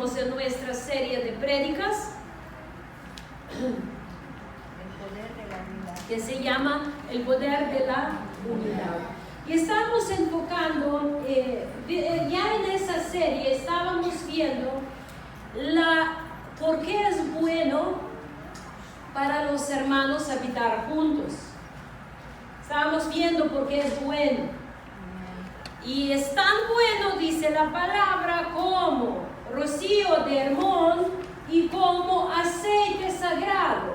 seguimos en nuestra serie de prédicas que se llama El Poder de la Unidad. Y estamos enfocando, ya en esa serie estábamos viendo por qué es bueno para los hermanos habitar juntos. Estábamos viendo por qué es bueno. Y es tan bueno, dice la palabra, como rocío de Hermón y como aceite sagrado.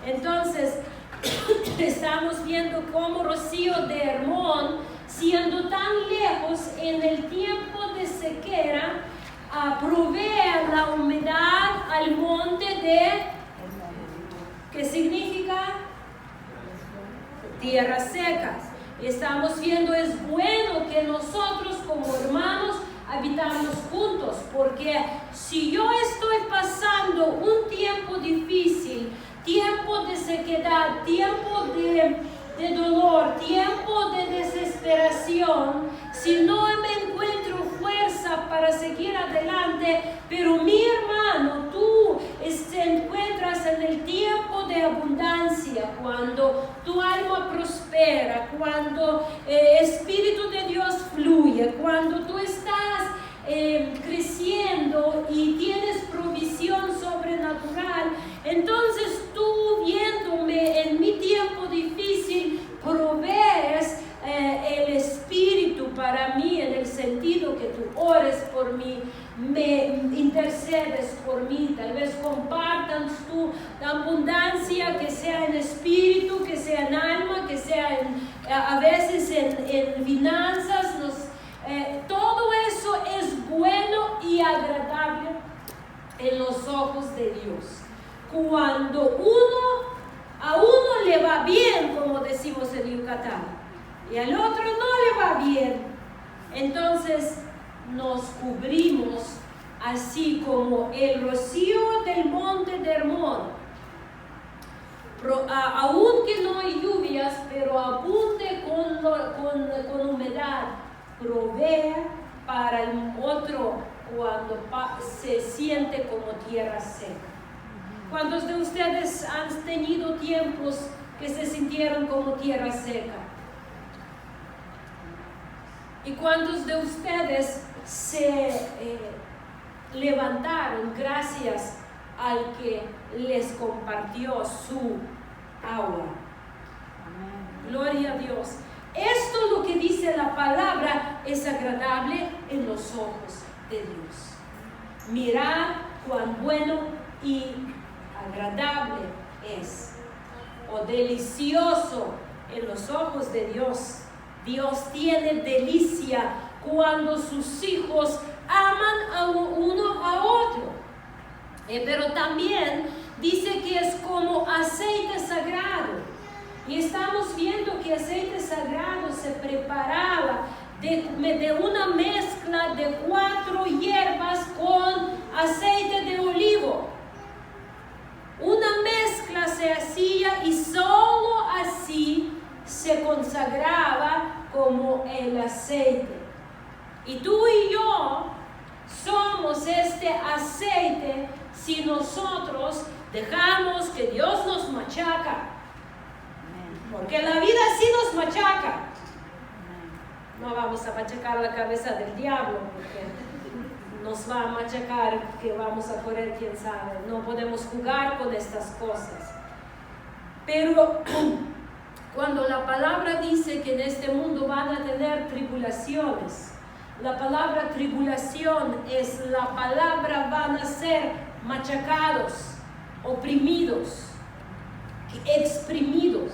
Entonces, estamos viendo cómo rocío de Hermón, siendo tan lejos en el tiempo de sequera, provee la humedad al monte de, ¿qué significa? Tierras secas. Estamos viendo, es bueno que nosotros como hermanos habitamos juntos, porque si yo estoy pasando un tiempo difícil, tiempo de sequedad, tiempo de dolor, tiempo de desesperación, si no me encuentro fuerza para seguir adelante, pero mi hermano, tú te encuentras en el tiempo de abundancia, cuando tu alma prospera, cuando el Espíritu de Dios fluye, cuando tú estás creciendo y tienes provisión sobrenatural, entonces tú, viéndome en mi tiempo difícil, provees el Espíritu para mí, en el sentido que tú ores por mí, me intercedes por mí, tal vez compartas tu abundancia, que sea en espíritu, que sea en alma, que sea a veces en finanzas. Todo eso es bueno y agradable en los ojos de Dios. Cuando a uno le va bien, como decimos en Yucatán, y al otro no le va bien, entonces nos cubrimos así como el rocío del monte de Hermón. Aunque no hay lluvias, pero abunde con humedad, provee para el otro cuando se siente como tierra seca. ¿Cuántos de ustedes han tenido tiempos que se sintieron como tierra seca? ¿Y cuántos de ustedes se levantaron gracias al que les compartió su agua? Amén. Gloria a Dios. Esto, lo que dice la palabra, es agradable en los ojos de Dios. Mirad cuán bueno y agradable es, o delicioso en los ojos de Dios. Dios tiene delicia cuando sus hijos aman a uno a otro. Pero también dice que es como aceite sagrado. Y estamos viendo que aceite sagrado se preparaba de una mezcla de 4 hierbas con aceite de olivo. Una mezcla se hacía y solo así se consagraba como el aceite. Y tú y yo somos este aceite si nosotros dejamos que Dios nos machaca. Porque la vida sí nos machaca. No vamos a machacar la cabeza del diablo, porque nos va a machacar, que vamos a correr, quién sabe. No podemos jugar con estas cosas. Pero cuando la palabra dice que en este mundo van a tener tribulaciones, la palabra tribulación es la palabra van a ser machacados, oprimidos, exprimidos.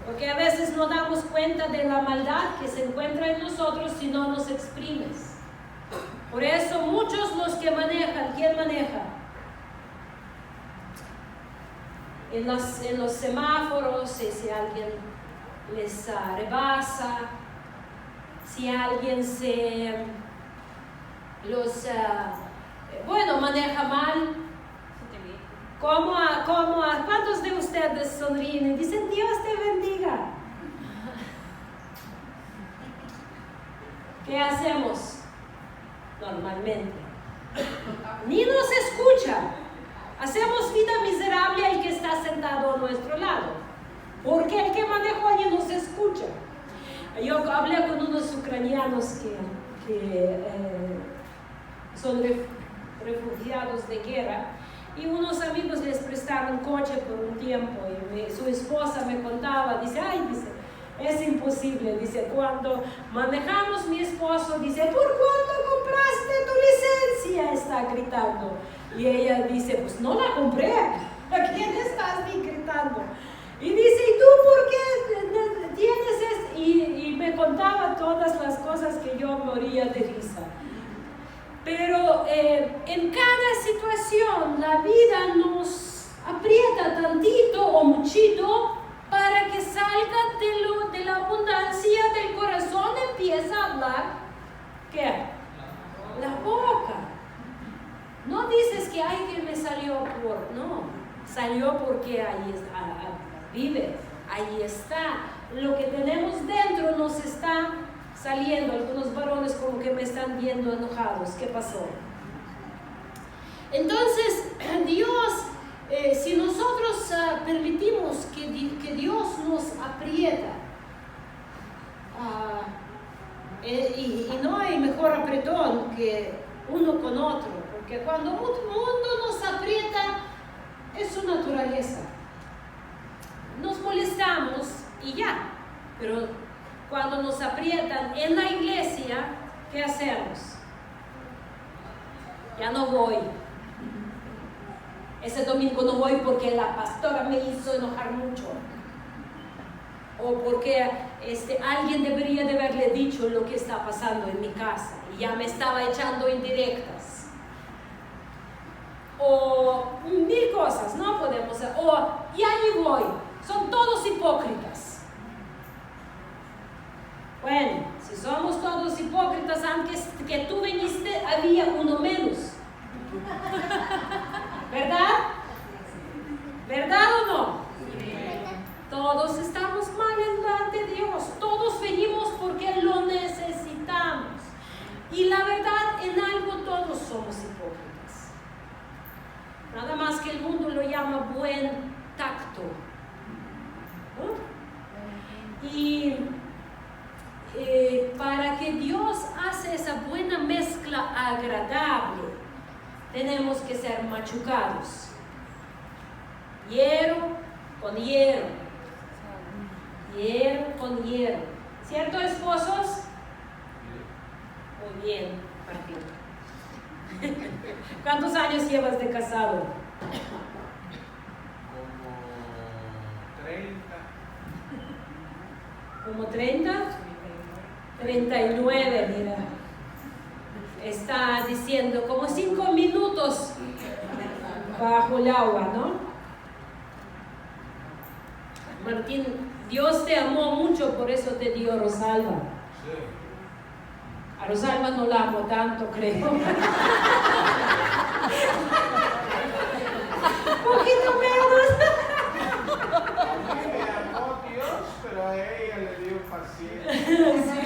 Porque a veces no damos cuenta de la maldad que se encuentra en nosotros si no nos exprimes. Por eso muchos los que manejan, ¿quién maneja? En los semáforos, si alguien les rebasa, si alguien maneja mal. ¿Cuántos de ustedes sonríen y dicen Dios te bendiga? ¿Qué hacemos normalmente? ni nos escucha. Hacemos vida miserable al que está sentado a nuestro lado, porque el que manejó allí nos escucha. Yo hablé con unos ucranianos que son refugiados de guerra, y unos amigos les prestaron coche por un tiempo, y su esposa me contaba, dice, es imposible, dice, cuando manejamos mi esposo, dice, ¿por cuánto compraste tu licencia? Está gritando. Y ella dice, pues no la compré, ¿a quién estás gritando? Y dice, ¿y tú por qué tienes esto? Y me contaba todas las cosas que yo moría de risa. Pero en cada situación la vida nos aprieta tantito o muchito para que salga de la abundancia del corazón, empieza a hablar, ¿qué? La boca. No dices que, que me salió no, salió porque ahí está, vive, ahí está. Lo que tenemos dentro nos está saliendo. Algunos varones como que me están viendo enojados. ¿Qué pasó? Entonces, Dios, si nosotros permitimos que Dios nos aprieta, y no hay mejor apretón que uno con otro, porque cuando un mundo nos aprieta, es su naturaleza. Nos molestamos y ya, pero cuando nos aprietan en la iglesia, ¿qué hacemos? Ya no voy. Ese domingo no voy porque la pastora me hizo enojar mucho. O porque alguien debería de haberle dicho lo que está pasando en mi casa y ya me estaba echando indirectas. O mil cosas, no podemos. O ya ni voy. Son todos hipócritas. Bueno, si somos todos hipócritas, antes que tú viniste había uno menos. ¿Verdad? ¿Verdad o no? Todos estamos mal delante de Dios. Todos venimos porque lo necesitamos. Y la verdad, en algo todos somos hipócritas. Nada más que el mundo lo llama buen tacto. ¿No? Y para que Dios hace esa buena mezcla agradable, tenemos que ser machucados. Hierro con hierro. Hierro con hierro. ¿Cierto, esposos? Muy bien, Martín. ¿Cuántos años llevas de casado? Como 30. ¿Como 30? 39, mira. Está diciendo como 5 minutos bajo el agua, ¿no? Martín, Dios te amó mucho, por eso te dio Rosalba. A Rosalba no la amo tanto, creo. Poquito menos. Me amó Dios, pero a ella le dio paciencia. Sí.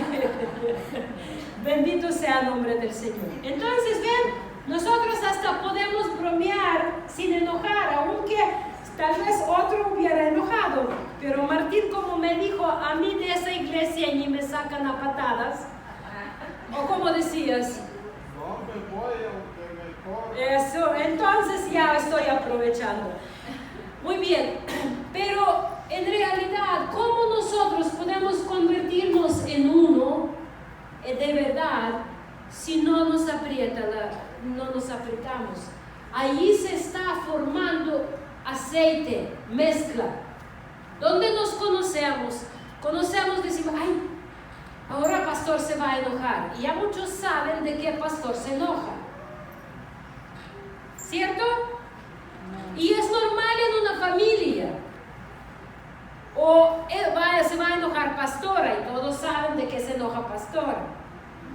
Bendito sea el nombre del Señor. Entonces, ven, nosotros hasta podemos bromear sin enojar, aunque tal vez otro hubiera enojado. Pero Martín, como me dijo, a mí de esa iglesia ni me sacan a patadas. ¿O como decías? No me voy aunque me corra. Eso, entonces ya estoy aprovechando. Muy bien, pero en realidad, ¿cómo nosotros podemos convertirnos en uno de verdad si no nos aprieta, no nos apretamos? Allí se está formando aceite, mezcla. ¿Dónde nos conocemos? Conocemos, decimos, ay, ahora el pastor se va a enojar. Y ya muchos saben de qué pastor se enoja. ¿Cierto? Y es normal en una familia. O se va a enojar pastora y todos saben de qué se enoja pastora.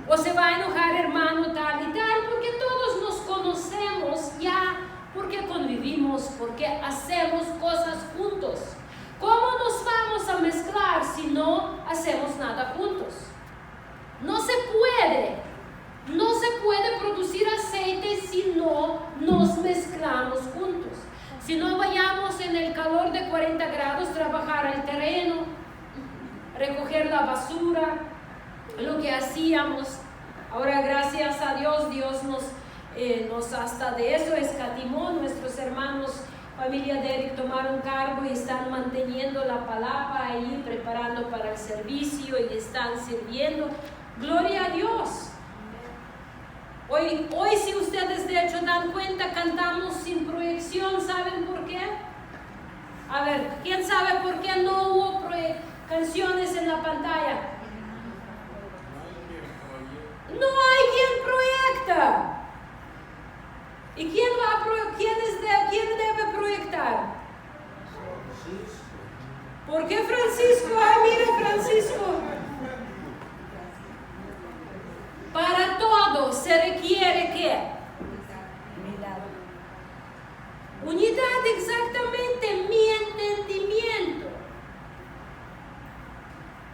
O se va a enojar hermano tal y tal, porque todos nos conocemos ya, porque convivimos, porque hacemos cosas juntos. ¿Cómo nos vamos a mezclar si no hacemos nada juntos? No se puede producir aceite porque si no nos mezclamos juntos. Si no vayamos en el calor de 40 grados, trabajar el terreno, recoger la basura, lo que hacíamos. Ahora, gracias a Dios, Dios nos hasta de eso escatimó. Nuestros hermanos, familia de Eric, tomaron cargo y están manteniendo la palapa ahí, preparando para el servicio y están sirviendo. Gloria a Dios. Hoy si ustedes de hecho dan cuenta, cantamos sin proyección. ¿Saben por qué? A ver, ¿quién sabe por qué no hubo canciones en la pantalla? No hay quien proyecta. ¿Y quién debe proyectar? ¿Por qué Francisco? Ah, mire, Francisco. Para todo se requiere ¿qué? Unidad, exactamente, mi entendimiento.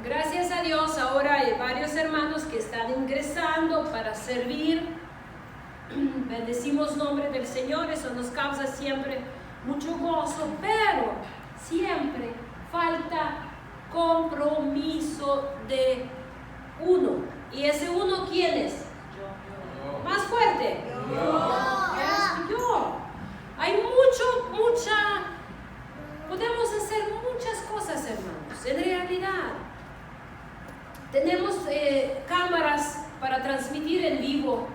Gracias a Dios, ahora hay varios hermanos que están ingresando para servir. Bendecimos el nombre del Señor, eso nos causa siempre mucho gozo, pero siempre falta compromiso de uno. ¿Y ese uno quién es? Yo. ¿Más fuerte? Yo. Hay podemos hacer muchas cosas, hermanos, en realidad. Tenemos cámaras para transmitir en vivo,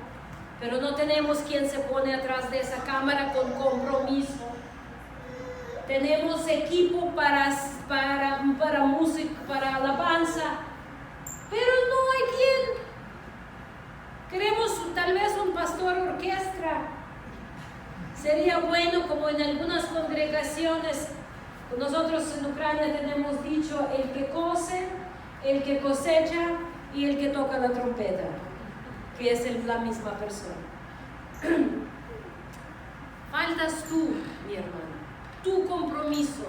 pero no tenemos quien se pone atrás de esa cámara con compromiso. Tenemos equipo para música, para alabanza, pero no hay quien. Queremos tal vez un pastor orquestra. Sería bueno, como en algunas congregaciones, nosotros en Ucrania tenemos dicho, el que cose, el que cosecha y el que toca la trompeta, que es la misma persona. Faltas tú, mi hermano, tu compromiso,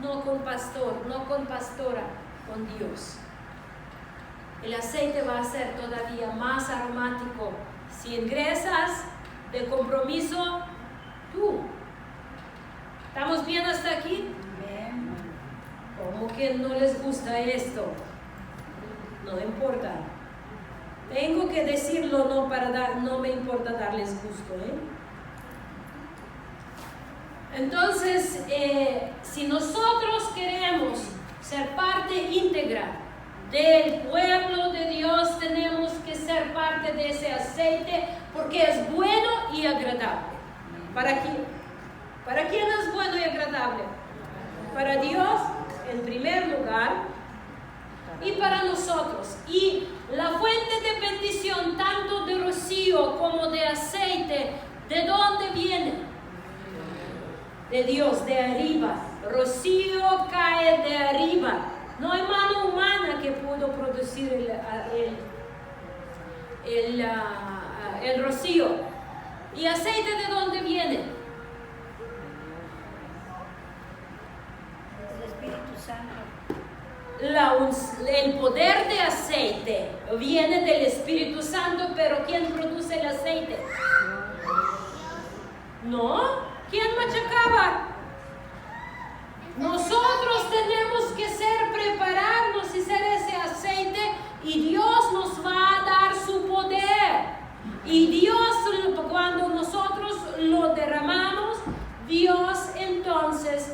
no con pastor, no con pastora, con Dios. El aceite va a ser todavía más aromático si ingresas de compromiso tú. ¿Estamos bien hasta aquí? ¿Cómo que no les gusta esto? No importa. Tengo que decirlo, no me importa darles gusto, Entonces, si nosotros queremos ser parte íntegra del pueblo de Dios, tenemos que ser parte de ese aceite, porque es bueno y agradable. ¿Para quién? ¿Para quién es bueno y agradable? Para Dios, en primer lugar, y para nosotros. Y la fuente de bendición, tanto de rocío como de aceite, ¿de dónde viene? De Dios, de arriba. Rocío cae de arriba. No hay mano humana que pudo producir el rocío. ¿Y aceite de dónde viene? Del Espíritu Santo. El poder de aceite viene del Espíritu Santo, pero ¿quién produce el aceite? ¿No? ¿Quién machacaba? Nosotros tenemos que prepararnos y ser ese aceite, y Dios nos va a dar su poder. Y Dios, cuando nosotros lo derramamos, Dios entonces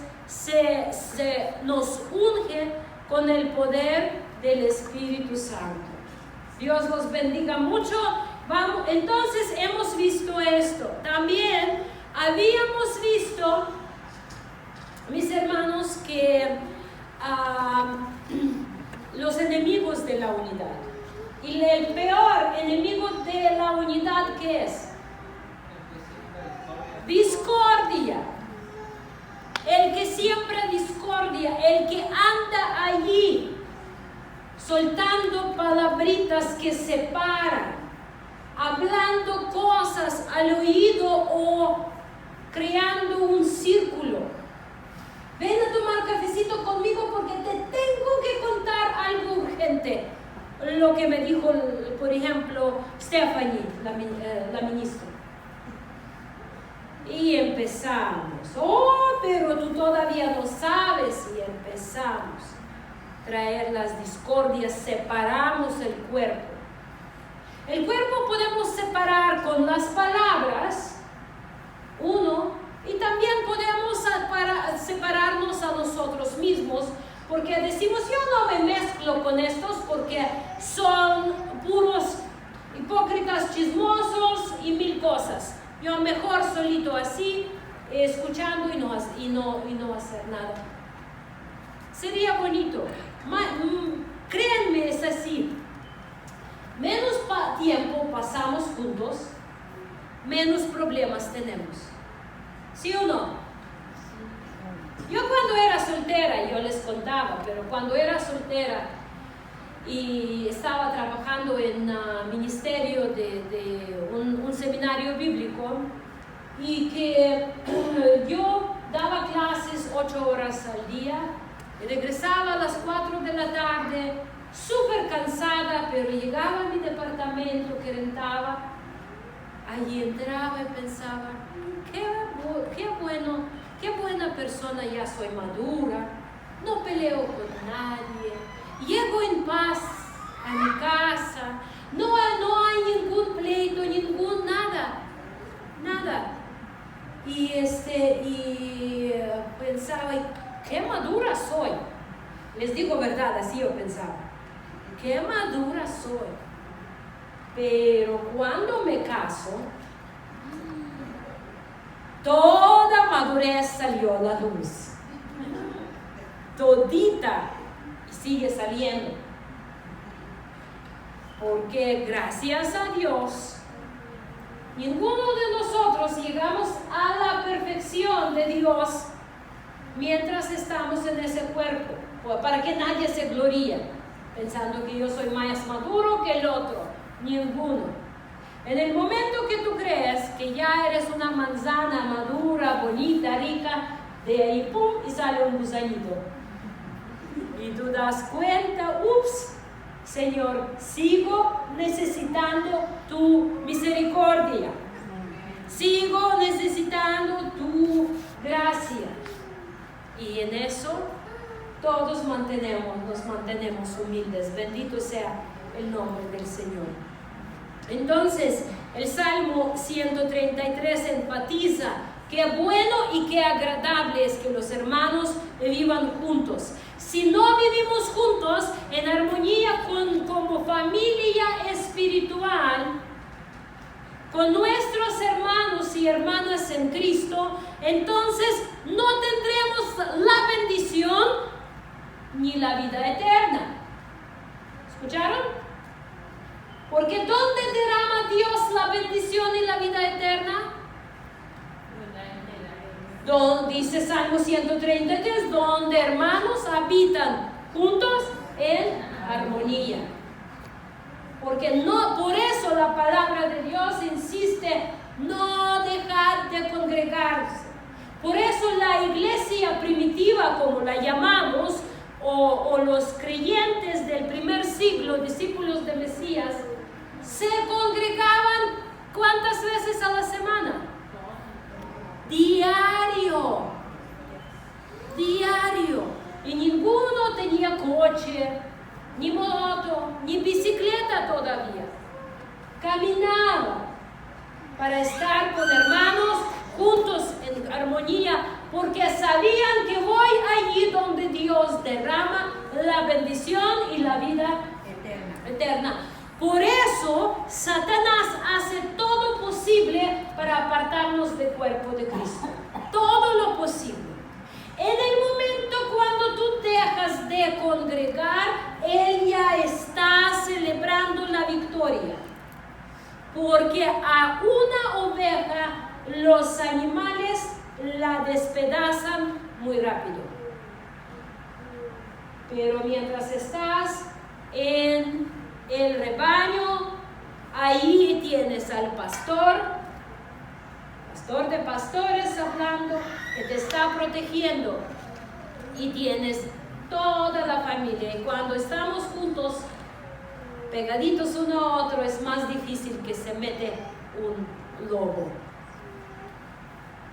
nos unge con el poder del Espíritu Santo. Dios los bendiga mucho. Entonces hemos visto esto. También habíamos visto, mis hermanos, que los enemigos de la unidad. Y el peor enemigo de la unidad, ¿qué es? Discordia. El que siembra discordia, el que anda allí soltando palabritas que separan, hablando cosas al oído o creando un círculo. Ven a tomar cafecito conmigo porque te tengo que contar algo urgente. Lo que me dijo, por ejemplo, Stephanie, la ministra. empezamos. Oh, pero tú todavía no sabes y empezamos a traer las discordias, separamos el cuerpo. El cuerpo podemos separar con las palabras, uno, y también podemos separarnos a nosotros mismos, porque decimos, yo no me mezclo con estos porque son puros hipócritas, chismosos y mil cosas. Yo mejor solito así, escuchando y no hacer nada. Sería bonito. Créanme, es así. Menos tiempo pasamos juntos, menos problemas tenemos. ¿Sí o no? Yo cuando era soltera, yo les contaba, pero cuando era soltera y estaba trabajando en ministerio de un seminario bíblico, y que yo daba clases 8 horas al día, y regresaba a las 4 de la tarde, súper cansada, pero llegaba a mi departamento que rentaba, allí entraba y pensaba, qué buena persona ya soy, madura, no peleo con nadie, llego en paz a mi casa, no hay ningún pleito, ningún nada. Y pensaba, qué madura soy. Les digo verdad, así yo pensaba. Qué madura soy. Pero cuando me caso, toda madurez salió a la luz. Todita, y sigue saliendo. Porque gracias a Dios, ninguno de nosotros llegamos a la perfección de Dios mientras estamos en ese cuerpo, para que nadie se gloríe pensando que yo soy más maduro que el otro. Ninguno. En el momento que tú crees que ya eres una manzana madura, bonita, rica, de ahí pum, y sale un gusanito. Y tú das cuenta, ups, Señor, sigo necesitando tu misericordia. Sigo necesitando tu gracia. Y en eso todos nos mantenemos humildes. Bendito sea el nombre del Señor. Entonces, el Salmo 133 enfatiza qué bueno y qué agradable es que los hermanos vivan juntos. Si no vivimos juntos en armonía como familia espiritual, con nuestros hermanos y hermanas en Cristo, entonces no tendremos la bendición ni la vida eterna. ¿Escucharon? Porque ¿dónde derrama Dios la bendición y la vida eterna? Dice Salmo 133, donde hermanos habitan juntos en armonía. Porque no, por eso la palabra de Dios insiste, no dejar de congregarse. Por eso la iglesia primitiva, como la llamamos, o los creyentes del primer siglo, discípulos de Mesías, se congregaban ¿cuántas veces a la semana? Diario. Y ninguno tenía coche, ni moto, ni bicicleta todavía. Caminaba para estar con hermanos juntos en armonía, porque sabían que voy allí donde Dios derrama la bendición y la vida eterna. Por eso Satanás hace todo posible para apartarnos del cuerpo de Cristo. Todo lo posible. En el momento cuando tú dejas de congregar, Él ya está celebrando la victoria. Porque a una oveja los animales la despedazan muy rápido. Pero mientras estás en el rebaño, ahí tienes al pastor de pastores hablando, que te está protegiendo, y tienes toda la familia. Y cuando estamos juntos, pegaditos uno a otro, es más difícil que se mete un lobo.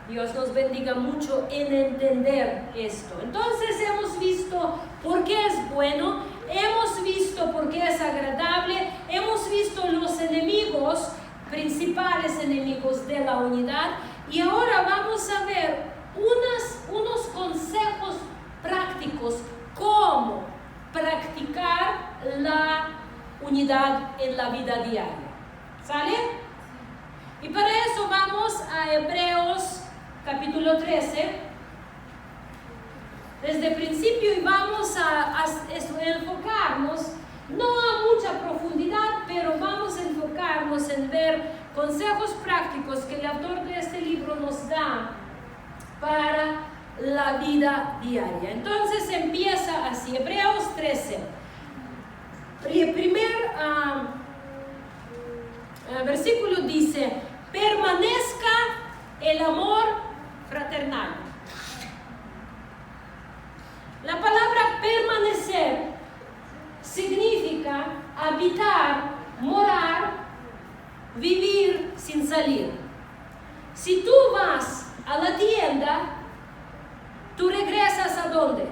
Dios nos bendiga mucho en entender esto. Entonces hemos visto por qué es bueno, hemos visto por qué es agradable, hemos visto los enemigos, principales enemigos de la unidad, y ahora vamos a ver unos consejos prácticos cómo practicar la unidad en la vida diaria. ¿Sale? Y para eso vamos a Hebreos capítulo 13, desde el principio, y vamos a enfocarnos, no a mucha profundidad, pero vamos a enfocarnos en ver consejos prácticos que el autor de este libro nos da para la vida diaria. Entonces empieza así, Hebreos 13. El primer versículo dice: permanezca el amor fraternal. La palabra permanecer significa habitar, morar, vivir sin salir. Si tú vas a la tienda, tú regresas ¿a dónde?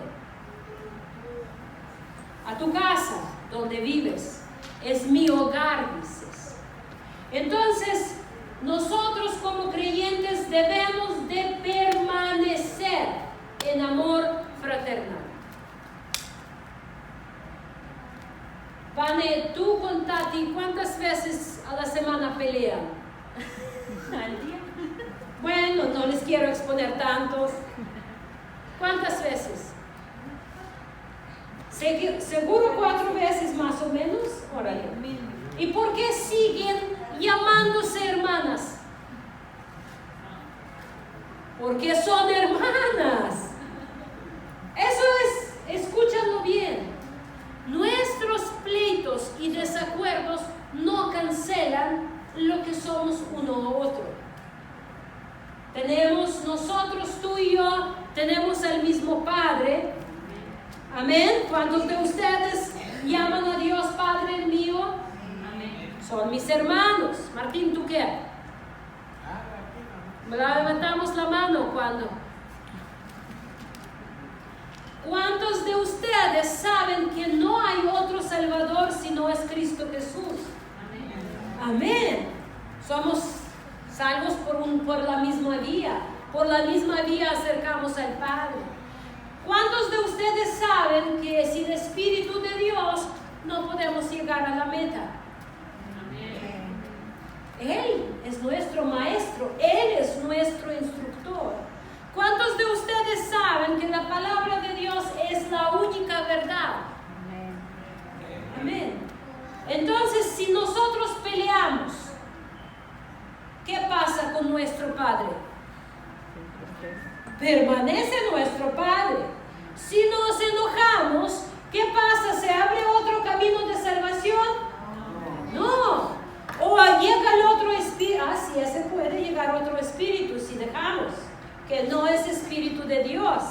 A tu casa, donde vives. Es mi hogar, dices. Entonces, nosotros como creyentes debemos de permanecer en amor fraternal. Vane, tú con Tati, ¿cuántas veces a la semana pelean? ¿Al día? Bueno, no les quiero exponer tantos. ¿Cuántas veces? Seguro 4 veces más o menos. Órale. ¿Y por qué siguen llamándose hermanas? Porque son hermanas. Eso es, escúchalo bien. Nuestros pleitos y desacuerdos no cancelan lo que somos uno a otro. Tenemos nosotros, tú y yo, tenemos el mismo Padre. Amén. ¿Cuántos de ustedes llaman a Dios Padre mío? Amén. Son mis hermanos. Martín, ¿tú qué? Levantamos la mano cuando. ¿Cuántos de ustedes saben que no hay otro Salvador si no es Cristo Jesús? Amén. Amén. Somos salvos por la misma vía. Por la misma vía acercamos al Padre. ¿Cuántos de ustedes saben que sin Espíritu de Dios no podemos llegar a la meta? Amén. Él es nuestro maestro, Él es nuestro instructor. ¿Cuántos de ustedes saben que la palabra de Dios es la única verdad? Amén. Amén. Entonces, si nosotros peleamos, ¿qué pasa con nuestro Padre? Permanece nuestro Padre. Si nos enojamos, ¿qué pasa? ¿Se abre otro camino de salvación? No. O llega el otro espíritu. Sí, se puede llegar otro espíritu si dejamos, que no es espíritu de Dios.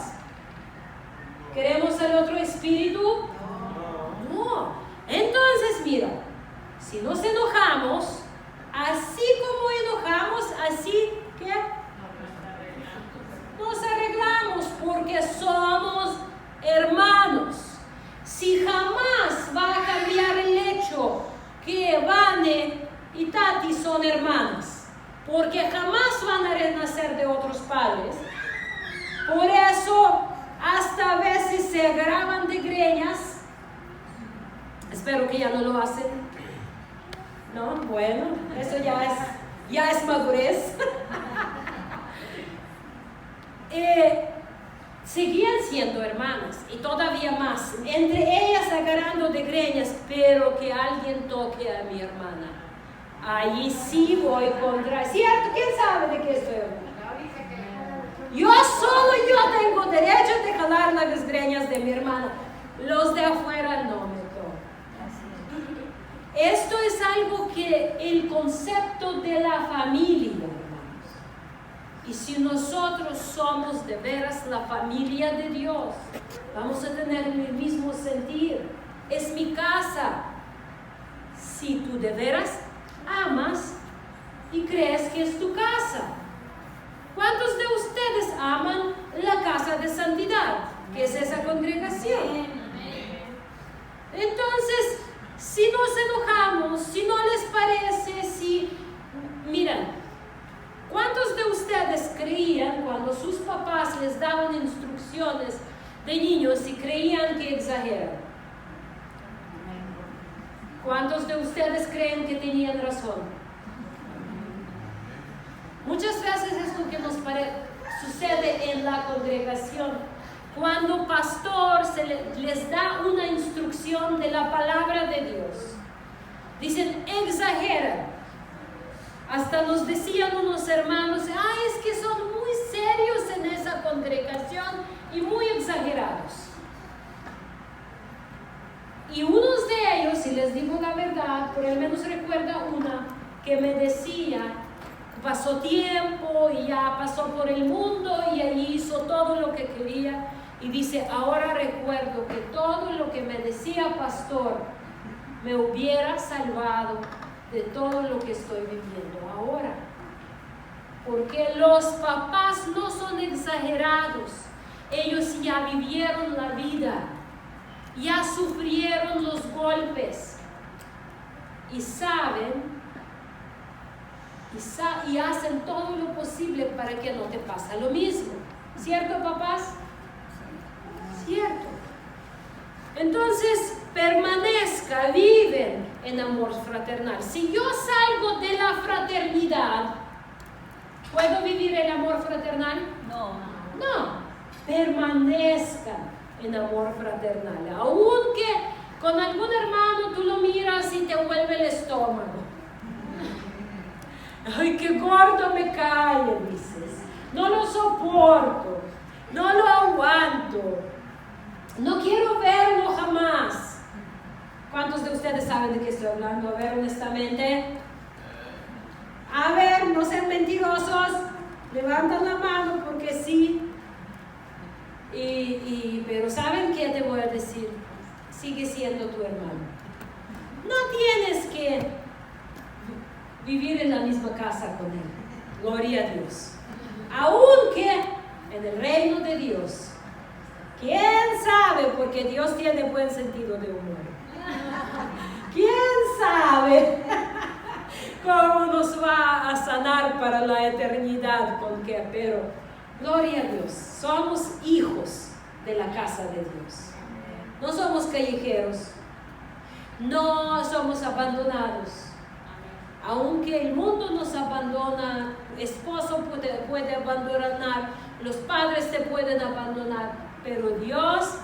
¿Queremos el otro espíritu? No. Entonces, mira, si nos enojamos, así como enojamos, así que nos arreglamos, porque somos hermanos. Si jamás va a cambiar el hecho que Vane y Tati son hermanas, porque jamás van a renacer de otros padres. Por eso hasta a veces se agarran de greñas. Espero que ya no lo hacen. No, bueno, eso ya es madurez. Seguían siendo hermanas y todavía más, entre ellas agarrando de greñas, pero que alguien toque a mi hermana. Ahí sí voy contra. ¿Cierto? ¿Quién sabe de qué estoy hablando? Yo tengo derecho de jalar las greñas de mi hermana. Los de afuera no me tocan. Esto es algo que el concepto de la familia, hermanos. Y si nosotros somos de veras la familia de Dios, vamos a tener el mismo sentir. Es mi casa. Si tú de veras amas y crees que es tu casa. ¿Cuántos de ustedes aman la casa de santidad? ¿Qué es esa congregación? Entonces, si nos enojamos, si no les parece, miren, ¿cuántos de ustedes creían cuando sus papás les daban instrucciones de niños y creían que exageran? ¿Cuántos de ustedes creen que tenían razón? Muchas veces es lo que nos sucede en la congregación. Cuando pastor les da una instrucción de la palabra de Dios, dicen, exageran. Hasta nos decían unos hermanos, es que son muy serios en esa congregación y muy exagerados. Y unos de ellos, si les digo la verdad, por lo menos recuerda una que me decía, pasó tiempo y ya pasó por el mundo y ahí hizo todo lo que quería, y dice, ahora recuerdo que todo lo que me decía pastor me hubiera salvado de todo lo que estoy viviendo ahora, porque los papás no son exagerados, ellos ya vivieron la vida, ya sufrieron los golpes y saben y hacen todo lo posible para que no te pase lo mismo. ¿Cierto, papás? Cierto. Entonces, viven en amor fraternal. Si yo salgo de la fraternidad, ¿puedo vivir el amor fraternal? No. Permanezcan en amor fraternal. Aunque con algún hermano tú lo miras y te vuelve el estómago. Ay, qué gordo me cae, dices. No lo soporto, no lo aguanto, no quiero verlo jamás. ¿Cuántos de ustedes saben de qué estoy hablando? A ver, honestamente. A ver, no sean mentirosos. Levantan la mano porque sí. Pero ¿saben qué te voy a decir? Sigue siendo tu hermano. No tienes que vivir en la misma casa con él. Gloria a Dios. Aunque en el reino de Dios, ¿quién sabe? Porque Dios tiene buen sentido de humor. ¿Quién sabe cómo nos va a sanar para la eternidad? ¿Con qué? Pero, gloria a Dios, somos hijos de la casa de Dios. No somos callejeros, no somos abandonados. Aunque el mundo nos abandona, esposo puede abandonar, los padres te pueden abandonar, pero Dios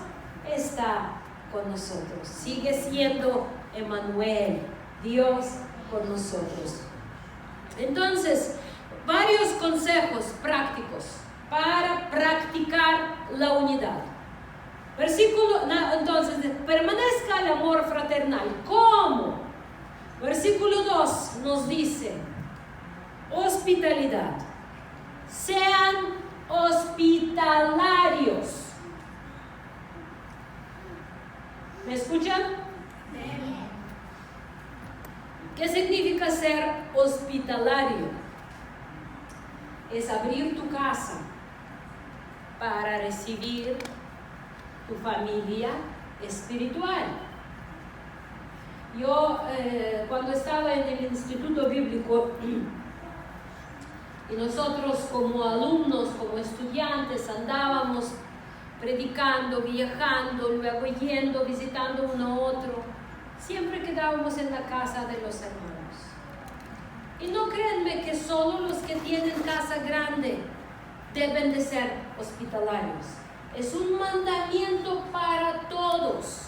está con nosotros. Sigue siendo Emmanuel, Dios con nosotros. Entonces, varios consejos prácticos para practicar la unidad. Entonces, permanezca el amor fraternal. ¿Cómo? Versículo 2 nos dice, hospitalidad. Sean hospitalarios. ¿Me escuchan? ¿Qué significa ser hospitalario? Es abrir tu casa para recibir tu familia espiritual. Yo cuando estaba en el Instituto Bíblico y nosotros como alumnos, como estudiantes andábamos predicando, viajando, luego yendo, visitando uno a otro, siempre quedábamos en la casa de los hermanos. Y no créanme que solo los que tienen casa grande deben de ser hospitalarios. Es un mandamiento para todos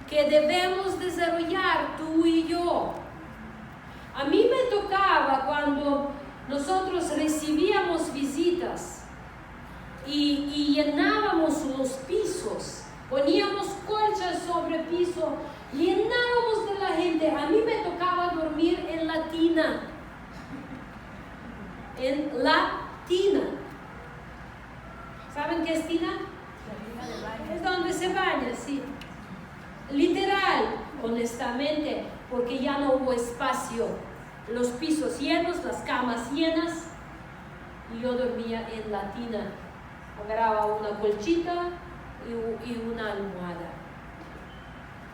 que debemos desarrollar tú y yo. A mí me tocaba cuando nosotros recibíamos visitas y llenábamos los pisos, poníamos colchas sobre piso, llenábamos de la gente. A mí me tocaba dormir en la tina. En la tina. ¿Saben qué es tina? Es donde se baña, sí. Literal, honestamente, porque ya no hubo espacio. Los pisos llenos, las camas llenas. y yo dormía en la tina. Agarraba una colchita y una almohada.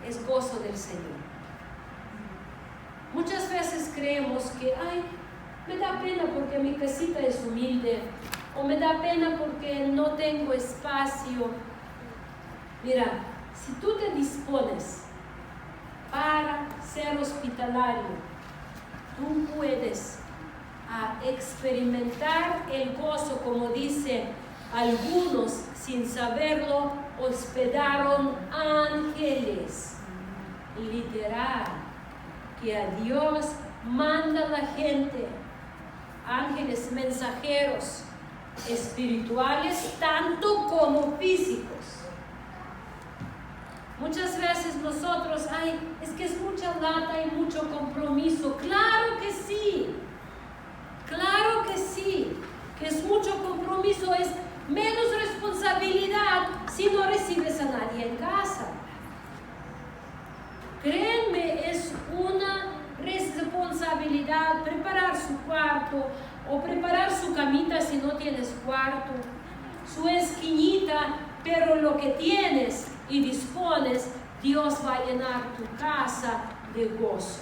Es gozo del Señor. Muchas veces creemos que, me da pena porque mi casita es humilde, o me da pena porque no tengo espacio. Mira, si tú te dispones para ser hospitalario, tú puedes experimentar el gozo, como dice algunos, sin saberlo, hospedaron ángeles. Literal, que a Dios manda la gente, ángeles mensajeros espirituales, tanto como físicos. Muchas veces nosotros, es que es mucha lata y mucho compromiso. Claro que sí, que es mucho compromiso, es menos responsabilidad si no recibes a nadie en casa. Créanme, es una responsabilidad preparar su cuarto o preparar su camita si no tienes cuarto, su esquinita, pero lo que tienes y dispones, Dios va a llenar tu casa de gozo.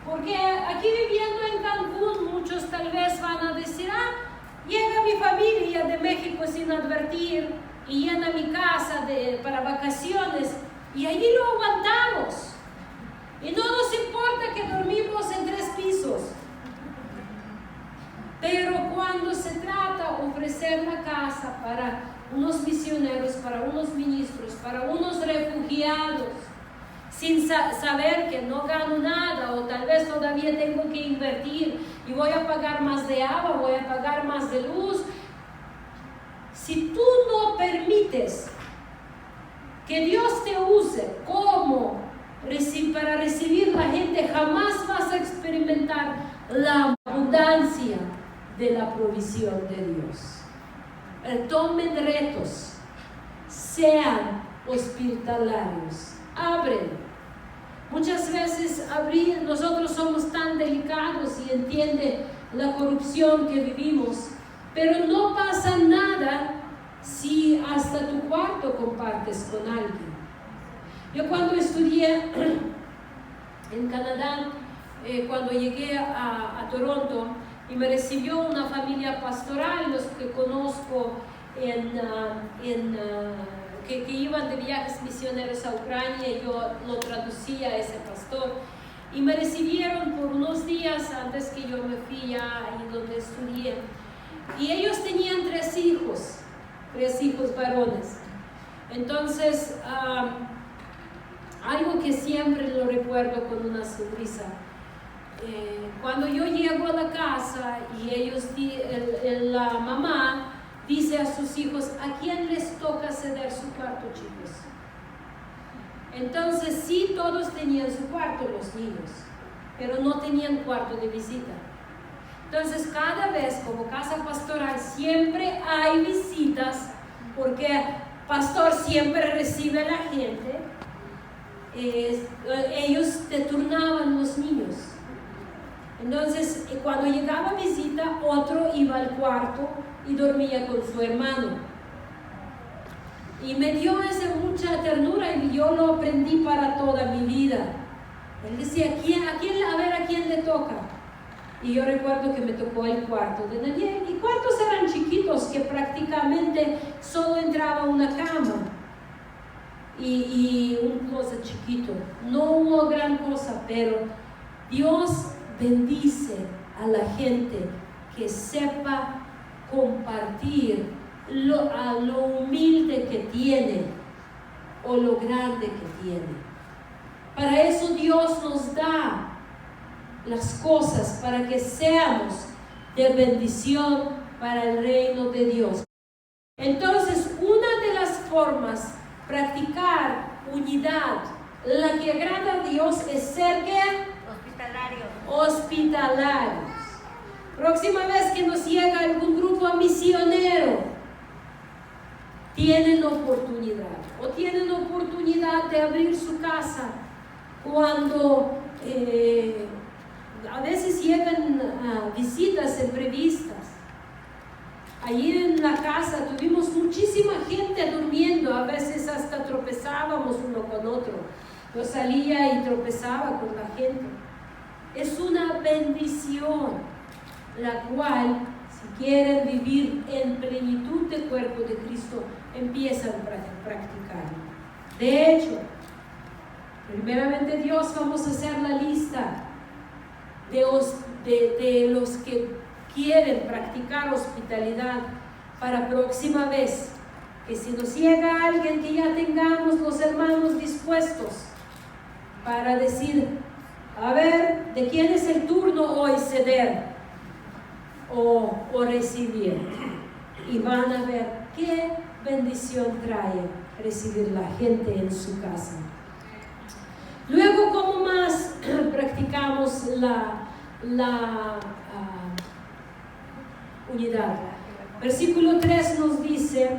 Porque aquí viviendo en Cancún, muchos tal vez van a decir, llega mi familia de México sin advertir y llena mi casa para vacaciones, y allí lo aguantamos. Y no nos importa que dormimos en 3 pisos. Pero cuando se trata de ofrecer la casa para unos misioneros, para unos ministros, para unos refugiados, sin saber que no gano nada, o tal vez todavía tengo que invertir y voy a pagar más de agua, voy a pagar más de luz. Si tú no permites que Dios te use como para recibir la gente, jamás vas a experimentar la abundancia de la provisión de Dios. Tomen retos, sean hospitalarios, abren. Muchas veces nosotros somos tan delicados y entiende la corrupción que vivimos, pero no pasa nada si hasta tu cuarto compartes con alguien. Yo cuando estudié en Canadá, cuando llegué a Toronto, y me recibió una familia pastoral, los que conozco que iban de viajes misioneros a Ucrania, yo lo traducía a ese pastor, y me recibieron por unos días antes que yo me fui ahí donde estudié, y ellos tenían 3 hijos varones. Entonces, algo que siempre lo recuerdo con una sonrisa, cuando yo llego a la casa y la mamá dice a sus hijos, ¿a quién les toca ceder su cuarto, chicos? Entonces sí, todos tenían su cuarto, los niños, pero no tenían cuarto de visita. Entonces cada vez como casa pastoral siempre hay visitas, porque pastor siempre recibe a la gente, ellos te turnaban los niños. Entonces, cuando llegaba visita, otro iba al cuarto y dormía con su hermano. Y me dio esa mucha ternura y yo lo aprendí para toda mi vida. Él decía, a quién le toca. Y yo recuerdo que me tocó el cuarto de Daniel. Y cuartos eran chiquitos, que prácticamente solo entraba una cama y un closet chiquito. No hubo gran cosa, pero Dios bendice a la gente que sepa compartir a lo humilde que tiene o lo grande que tiene. Para eso Dios nos da las cosas, para que seamos de bendición para el reino de Dios. Entonces, una de las formas practicar unidad, la que agrada a Dios, es ser hospitalarios. Próxima vez que nos llega algún grupo misionero, tienen oportunidad de abrir su casa cuando a veces llegan visitas imprevistas. Allí en la casa tuvimos muchísima gente durmiendo, a veces hasta tropezábamos uno con otro. Yo salía y tropezaba con la gente. Es una bendición, la cual, si quieren vivir en plenitud del cuerpo de Cristo, empiezan a practicarlo. De hecho, primeramente Dios, vamos a hacer la lista de los que quieren practicar hospitalidad para la próxima vez. Que si nos llega alguien, que ya tengamos los hermanos dispuestos para decir, a ver, ¿de quién es el turno hoy ceder o recibir? Y van a ver qué bendición trae recibir la gente en su casa. Luego, ¿cómo más practicamos la unidad? Versículo 3 nos dice: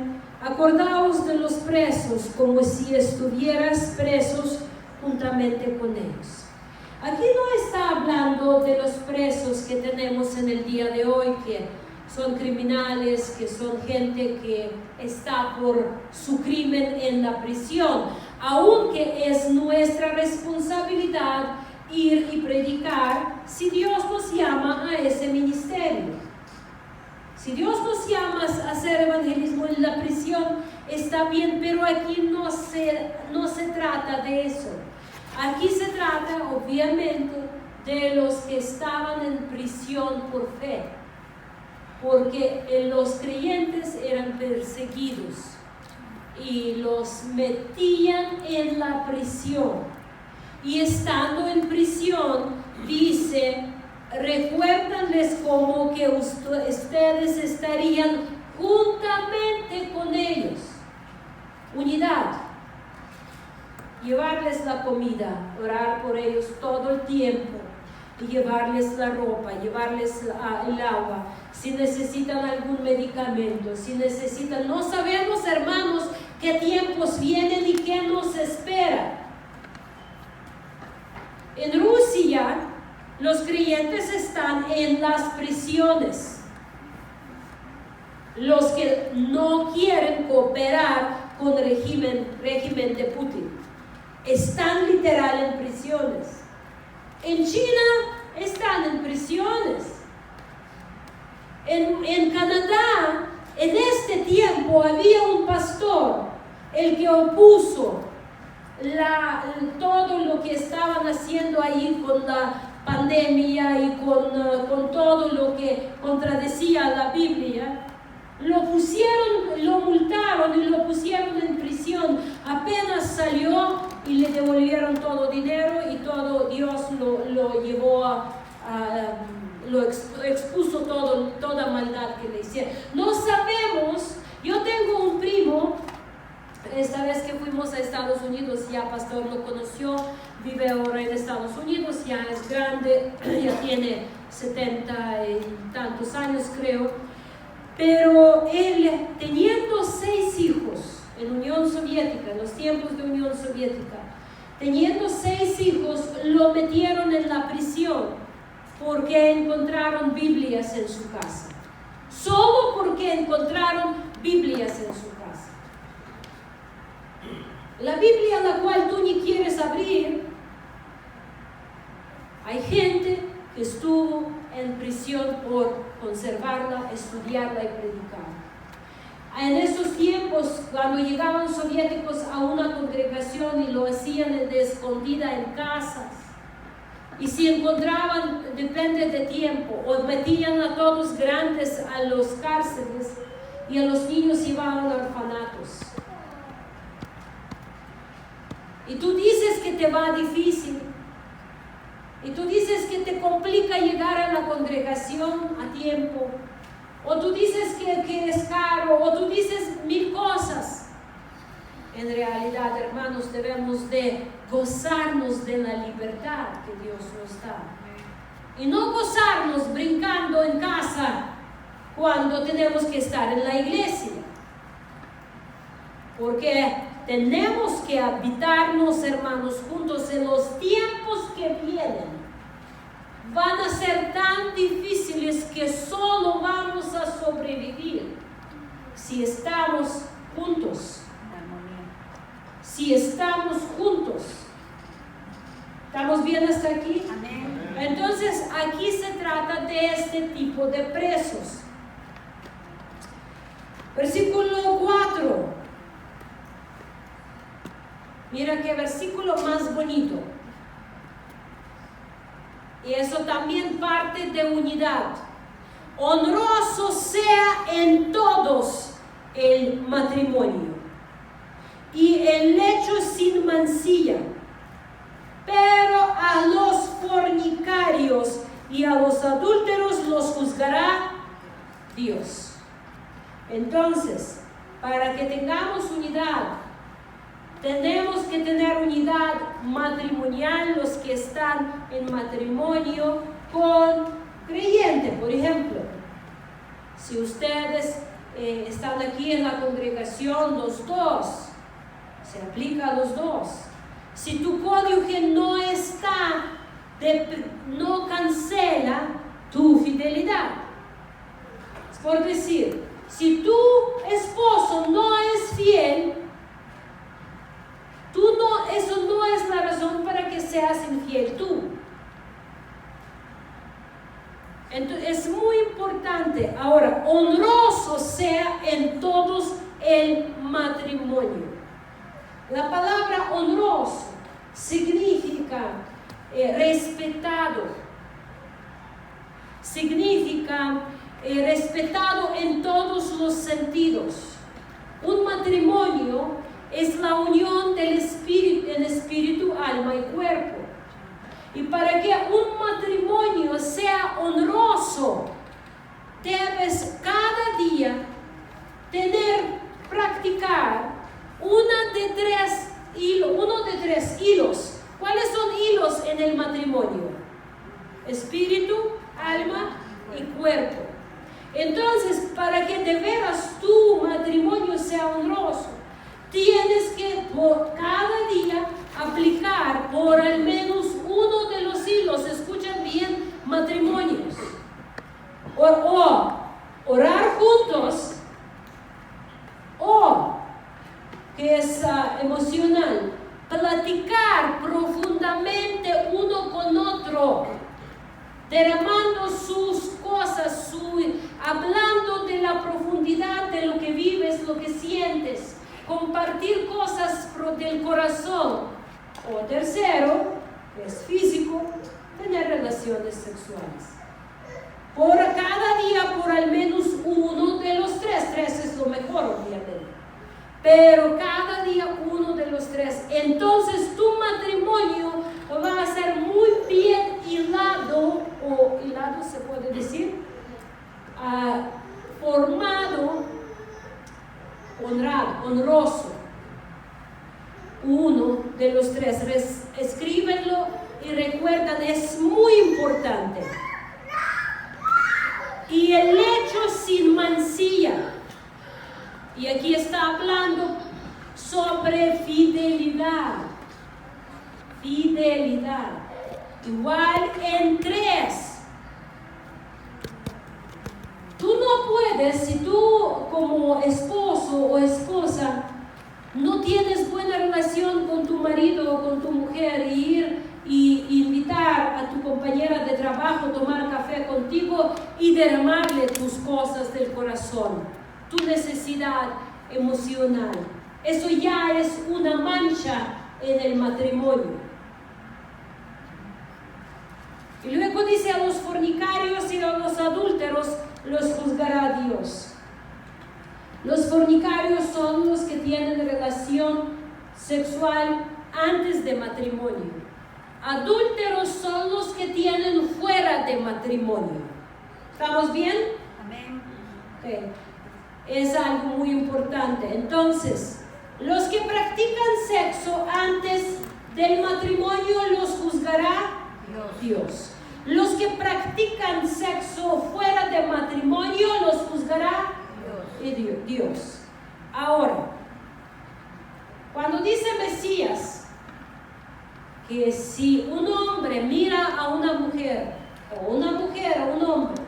acordaos de los presos como si estuvieras presos juntamente con ellos. Aquí no está hablando de los presos que tenemos en el día de hoy, que son criminales, que son gente que está por su crimen en la prisión, aunque es nuestra responsabilidad ir y predicar si Dios nos llama a ese ministerio. Si Dios nos llama a hacer evangelismo en la prisión, está bien, pero aquí no se trata de eso. Aquí se trata, obviamente, de los que estaban en prisión por fe, porque los creyentes eran perseguidos y los metían en la prisión. Y estando en prisión, dice: recuérdanles como que ustedes estarían juntamente con ellos. Unidad. Llevarles la comida, orar por ellos todo el tiempo, y llevarles la ropa, llevarles el agua, si necesitan algún medicamento, si necesitan, no sabemos, hermanos, qué tiempos vienen y qué nos espera. En Rusia, los creyentes están en las prisiones. Los que no quieren cooperar con el régimen de Putin están literal en prisiones. En China están en prisiones. En Canadá, en este tiempo, había un pastor, el que opuso todo lo que estaban haciendo ahí con la pandemia y con todo lo que contradecía la Biblia. Lo multaron y lo pusieron en prisión. Apenas salió y le devolvieron todo dinero y todo. Dios lo llevó lo expuso toda maldad que le hicieron. No sabemos. Yo tengo un primo, esta vez que fuimos a Estados Unidos, ya pastor lo conoció, vive ahora en Estados Unidos, ya es grande, ya tiene 70 y tantos años creo, pero él, teniendo 6 hijos en Unión Soviética, en los tiempos de Unión Soviética, teniendo 6 hijos, lo metieron en la prisión porque encontraron Biblias en su casa, solo porque encontraron Biblias en su casa. La Biblia, la cual tú ni quieres abrir, hay gente que estuvo en prisión por conservarla, estudiarla y predicarla. En esos tiempos, cuando llegaban soviéticos a una congregación y lo hacían de escondida en casas, y si encontraban, depende de tiempo, o metían a todos grandes a los cárceles y a los niños llevaban a orfanatos. Y tú dices que te va difícil, y tú dices que te complica llegar a la congregación a tiempo, o tú dices que es caro, o tú dices 1000 cosas. En realidad, hermanos, debemos de gozarnos de la libertad que Dios nos da, y no gozarnos brincando en casa cuando tenemos que estar en la iglesia, porque tenemos que habitarnos, hermanos, juntos en los tiempos que vienen. van a ser tan difíciles que solo vamos a sobrevivir si estamos juntos. Si estamos juntos. ¿Estamos bien hasta aquí? Amén. Entonces, aquí se trata de este tipo de presos. Versículo 4. Mira qué versículo más bonito. Y eso también parte de unidad. Honroso sea en todos el matrimonio y el lecho sin mancilla, pero a los fornicarios y a los adúlteros los juzgará Dios. Entonces, para que tengamos unidad, tenemos que tener unidad matrimonial, los que están en matrimonio con creyente. Por ejemplo, si ustedes están aquí en la congregación los dos, se aplica a los dos. Si tu cónyuge no está, no cancela tu fidelidad. Es por decir, si tu esposo no es fiel, eso no es la razón para que seas infiel tú. Entonces es muy importante. Ahora, honroso sea en todos el matrimonio. La palabra honroso significa respetado. Significa respetado en todos los sentidos. Un matrimonio es la unión del espíritu, alma y cuerpo. Y para que un matrimonio sea honroso, debes cada día practicar uno de tres hilos. ¿Cuáles son hilos en el matrimonio? Espíritu, alma y cuerpo. Entonces, para que de veras tu matrimonio sea honroso, tienes que cada día aplicar por al menos uno de los hilos. Escuchan bien, matrimonios. O orar juntos, o que es emocional, platicar profundamente uno con otro, derramando sus cosas, hablando de la profundidad de lo que vives, lo que sientes, compartir cosas del corazón. O tercero, que es físico, tener relaciones sexuales. Por cada día, por al menos uno de los tres. Tres es lo mejor, obviamente. Pero cada día uno de los tres. Entonces tu matrimonio va a ser muy bien hilado, o hilado se puede decir, formado, honroso. Uno de los tres. Escríbenlo y recuerdan, es muy importante. Y el lecho sin mancilla. Y aquí está hablando sobre fidelidad. Fidelidad. Igual en tres. Tú no puedes, si tú como esposo o esposa no tienes buena relación con tu marido o con tu mujer, ir y invitar a tu compañera de trabajo a tomar café contigo y derramarle tus cosas del corazón, tu necesidad emocional. Eso ya es una mancha en el matrimonio. Y luego dice, a los fornicarios y a los adúlteros los juzgará Dios. Los fornicarios son los que tienen relación sexual antes de matrimonio. Adúlteros son los que tienen fuera de matrimonio. ¿Estamos bien? Amén. Okay. Es algo muy importante. Entonces, los que practican sexo antes del matrimonio los juzgará Dios. Los que practican sexo fuera de matrimonio los juzgará Dios. Ahora, cuando dice Mesías que si un hombre mira a una mujer o una mujer o un hombre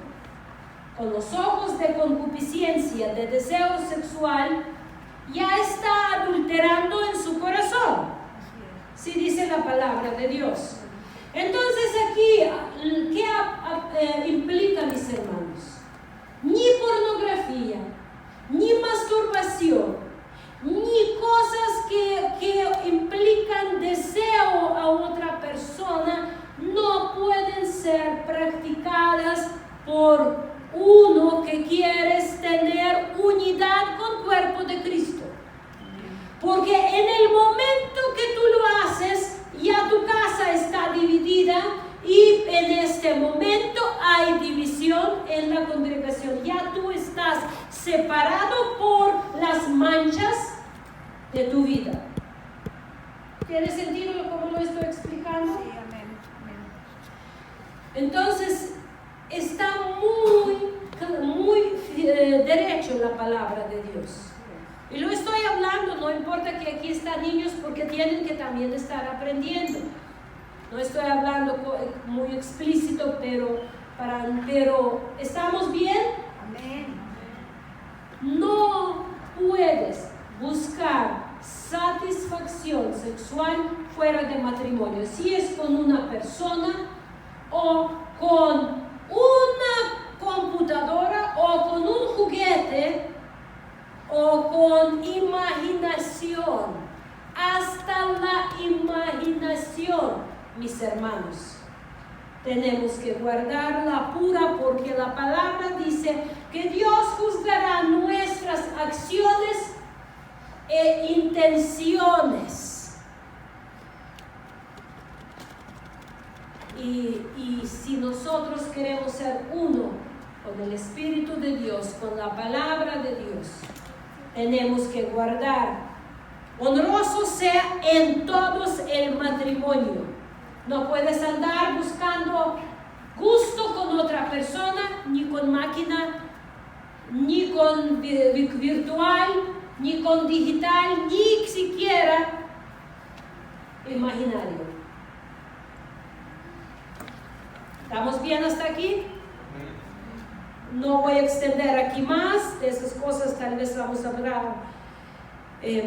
con los ojos de concupiscencia, de deseo sexual, ya está adulterando en su corazón. Si dice la palabra de Dios. Entonces aquí, ¿qué implica, mis hermanos? Ni pornografía, ni masturbación, ni cosas que implican deseo a otra persona no pueden ser practicadas por uno que quiere tener unidad con el cuerpo de Cristo. Porque en el momento que tú lo haces, ya tu casa está dividida y en este momento hay división en la congregación. Ya tú estás separado por las manchas de tu vida. ¿Tiene sentido como lo estoy explicando? Sí, amén. Entonces, está muy derecho la palabra de Dios. Y lo estoy hablando, no importa que aquí están niños porque tienen que también estar aprendiendo. No estoy hablando muy explícito, pero ¿estamos bien? Amén. No puedes buscar satisfacción sexual fuera de matrimonio. Si es con una persona o con una computadora o con un juguete o con imaginación, hasta la imaginación, mis hermanos, tenemos que guardarla pura porque la palabra dice que Dios juzgará nuestras acciones e intenciones. Y si nosotros queremos ser uno con el Espíritu de Dios, con la palabra de Dios, tenemos que guardar. Honroso sea en todos el matrimonio. No puedes andar buscando gusto con otra persona, ni con máquina, ni con virtual, ni con digital, ni siquiera imaginario. ¿Estamos bien hasta aquí? No voy a extender aquí más de esas cosas, tal vez vamos a hablar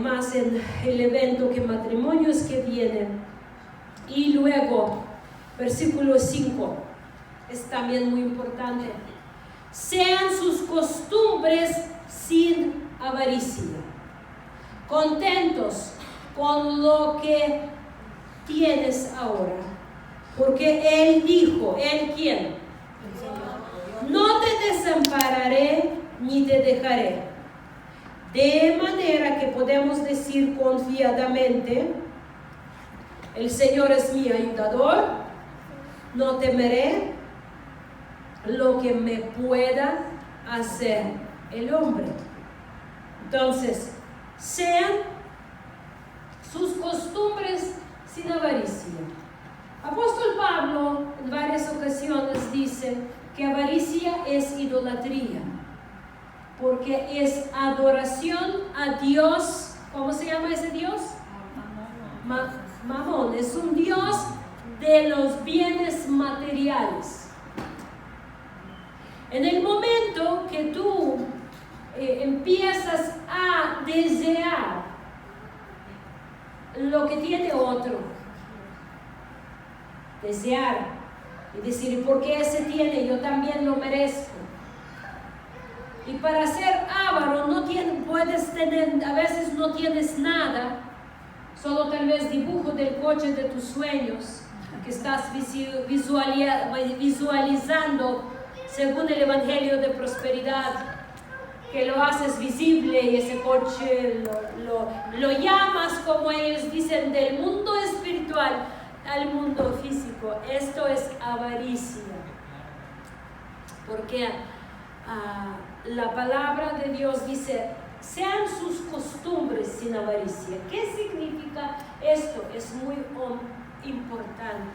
más en el evento que matrimonios que vienen. Y luego, versículo 5, es también muy importante. Sean sus costumbres sin avaricia, contentos con lo que tienes ahora. Porque Él dijo, ¿Él quién? No te desampararé ni te dejaré. De manera que podemos decir confiadamente, el Señor es mi ayudador, no temeré lo que me pueda hacer el hombre. Entonces, sean sus costumbres sin avaricia. Apóstol Pablo en varias ocasiones dice que avaricia es idolatría, porque es adoración a Dios. ¿Cómo se llama ese Dios? Mamón. Es un Dios de los bienes materiales. En el momento que tú empiezas a desear lo que tiene otro, desear y decir, ¿por qué ese tiene? Yo también lo merezco. Y para ser avaro puedes tener, a veces no tienes nada, solo tal vez dibujo del coche de tus sueños que estás visualizando según el Evangelio de Prosperidad, que lo haces visible y ese coche lo llamas, como ellos dicen, del mundo espiritual al mundo físico. Esto es avaricia, porque la palabra de Dios dice, sean sus costumbres sin avaricia. ¿Qué significa esto? Es muy importante.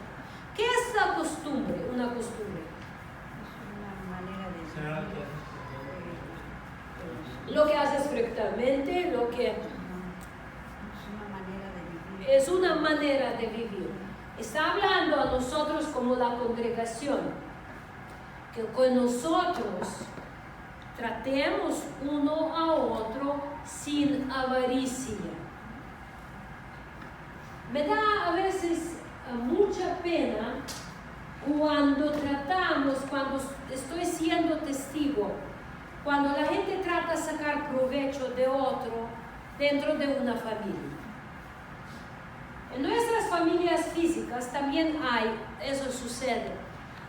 ¿Qué es la costumbre? Una costumbre. Es una manera de Lo que haces frecuentemente, lo que es una manera de vivir. Está hablando a nosotros como la congregación. que con nosotros tratemos uno a otro sin avaricia. Me da a veces mucha pena cuando estoy siendo testigo, cuando la gente trata de sacar provecho de otro dentro de una familia. En nuestras familias físicas también eso sucede,